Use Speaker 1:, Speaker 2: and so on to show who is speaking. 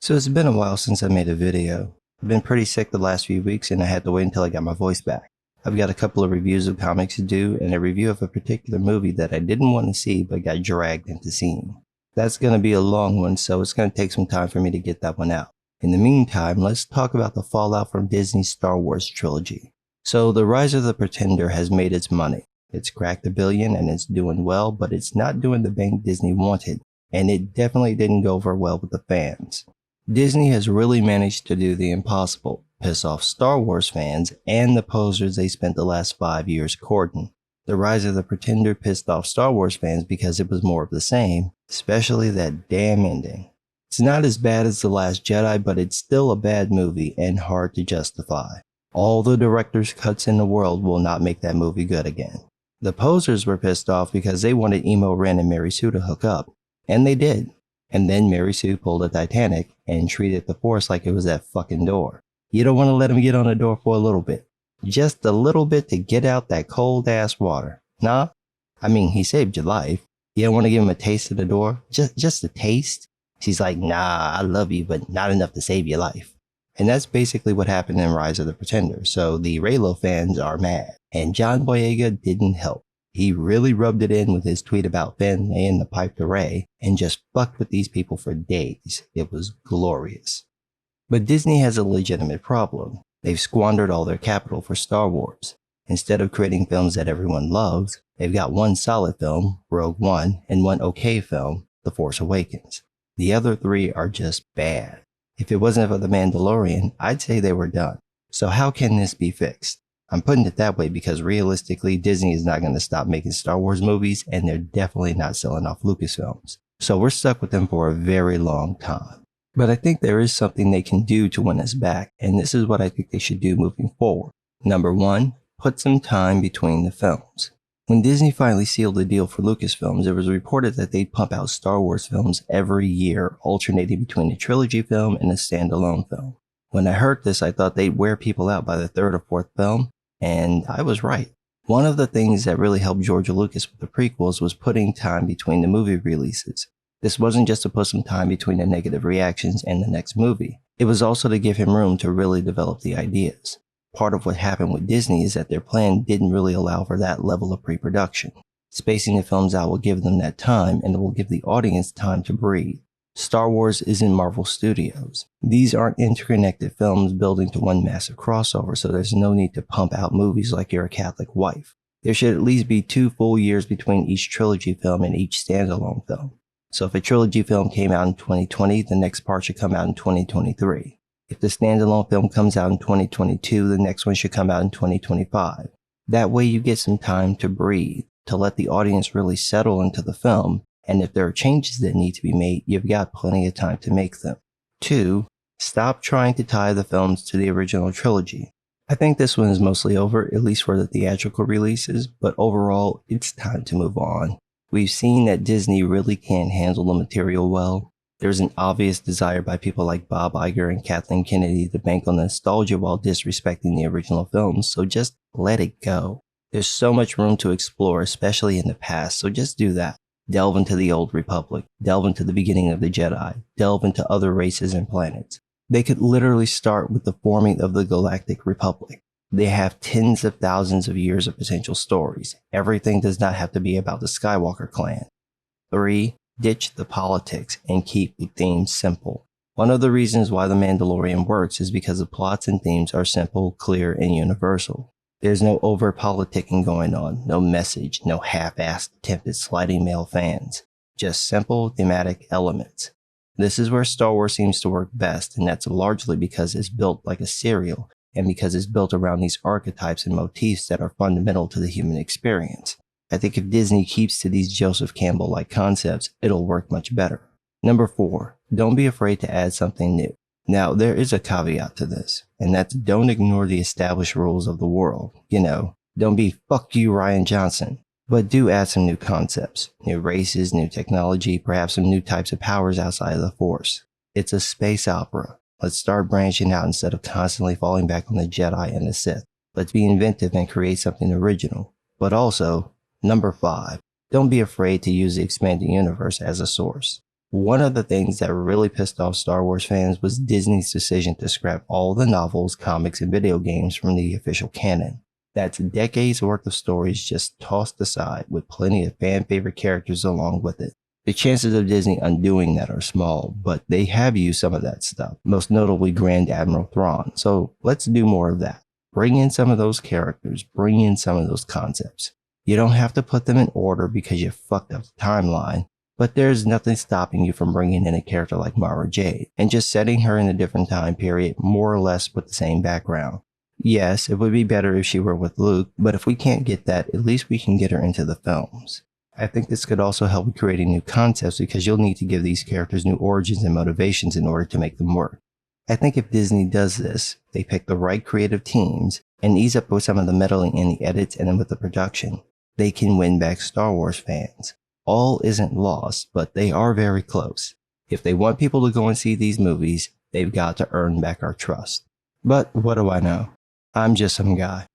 Speaker 1: So it's been a while since I made a video. I've been pretty sick the last few weeks and I had to wait until I got my voice back. I've got a couple of reviews of comics to do and a review of a particular movie that I didn't want to see but got dragged into seeing. That's going to be a long one, so it's going to take some time for me to get that one out. In the meantime, let's talk about the fallout from Disney's Star Wars trilogy. So The Rise of the Pretender has made its money. It's cracked $1 billion and it's doing well, but it's not doing the bank Disney wanted, and it definitely didn't go over well with the fans. Disney has really managed to do the impossible, piss off Star Wars fans and the posers they spent the last 5 years courting. The Rise of the Pretender pissed off Star Wars fans because it was more of the same, especially that damn ending. It's not as bad as The Last Jedi, but it's still a bad movie and hard to justify. All the director's cuts in the world will not make that movie good again. The posers were pissed off because they wanted Emo Ren and Mary Sue to hook up, and they did. And then Mary Sue pulled a Titanic and treated the Force like it was that fucking door. You don't want to let him get on the door for a little bit. Just a little bit to get out that cold ass water. Nah? I mean, he saved your life. You don't want to give him a taste of the door? Just a taste? She's like, nah, I love you, but not enough to save your life. And that's basically what happened in Rise of the Pretender, so the Reylo fans are mad. And John Boyega didn't help. He really rubbed it in with his tweet about Finn laying the pipe to Rey and just fucked with these people for days. It was glorious. But Disney has a legitimate problem. They've squandered all their capital for Star Wars. Instead of creating films that everyone loves, they've got one solid film, Rogue One, and one okay film, The Force Awakens. The other three are just bad. If it wasn't for The Mandalorian, I'd say they were done. So how can this be fixed? I'm putting it that way because realistically, Disney is not going to stop making Star Wars movies, and they're definitely not selling off Lucasfilms. So we're stuck with them for a very long time. But I think there is something they can do to win us back, and this is what I think they should do moving forward. Number one, put some time between the films. When Disney finally sealed the deal for Lucasfilms, it was reported that they'd pump out Star Wars films every year, alternating between a trilogy film and a standalone film. When I heard this, I thought they'd wear people out by the third or fourth film, and I was right. One of the things that really helped George Lucas with the prequels was putting time between the movie releases. This wasn't just to put some time between the negative reactions and the next movie. It was also to give him room to really develop the ideas. Part of what happened with Disney is that their plan didn't really allow for that level of pre-production. Spacing the films out will give them that time, and it will give the audience time to breathe. Star Wars isn't Marvel Studios. These aren't interconnected films building to one massive crossover, so there's no need to pump out movies like you're a Catholic wife. There should at least be 2 full years between each trilogy film and each standalone film. So if a trilogy film came out in 2020, the next part should come out in 2023. If the standalone film comes out in 2022, the next one should come out in 2025. That way you get some time to breathe, to let the audience really settle into the film, and if there are changes that need to be made, you've got plenty of time to make them. 2. Stop trying to tie the films to the original trilogy. I think this one is mostly over, at least for the theatrical releases, but overall, it's time to move on. We've seen that Disney really can't handle the material well. There's an obvious desire by people like Bob Iger and Kathleen Kennedy to bank on nostalgia while disrespecting the original films, so just let it go. There's so much room to explore, especially in the past, so just do that. Delve into the Old Republic, delve into the beginning of the Jedi, delve into other races and planets. They could literally start with the forming of the Galactic Republic. They have tens of thousands of years of potential stories. Everything does not have to be about the Skywalker clan. 3. Ditch the politics and keep the themes simple. One of the reasons why The Mandalorian works is because the plots and themes are simple, clear, and universal. There's no over-politicking going on, no message, no half-assed attempt at sliding male fans. Just simple, thematic elements. This is where Star Wars seems to work best, and that's largely because it's built like a serial, and because it's built around these archetypes and motifs that are fundamental to the human experience. I think if Disney keeps to these Joseph Campbell-like concepts, it'll work much better. Number 4. Don't be afraid to add something new. Now, there is a caveat to this, and that's don't ignore the established rules of the world. Don't be fuck you Ryan Johnson. But do add some new concepts, new races, new technology, perhaps some new types of powers outside of the Force. It's a space opera. Let's start branching out instead of constantly falling back on the Jedi and the Sith. Let's be inventive and create something original. But also, number 5, don't be afraid to use the expanded universe as a source. One of the things that really pissed off Star Wars fans was Disney's decision to scrap all the novels, comics, and video games from the official canon. That's decades worth of stories just tossed aside with plenty of fan favorite characters along with it. The chances of Disney undoing that are small, but they have used some of that stuff, most notably Grand Admiral Thrawn, so let's do more of that. Bring in some of those characters, bring in some of those concepts. You don't have to put them in order because you fucked up the timeline, but there's nothing stopping you from bringing in a character like Mara Jade and just setting her in a different time period more or less with the same background. Yes, it would be better if she were with Luke, but if we can't get that, at least we can get her into the films. I think this could also help with creating new concepts because you'll need to give these characters new origins and motivations in order to make them work. I think if Disney does this, they pick the right creative teams and ease up with some of the meddling in the edits and with the production, they can win back Star Wars fans. All isn't lost, but they are very close. If they want people to go and see these movies, they've got to earn back our trust. But what do I know? I'm just some guy.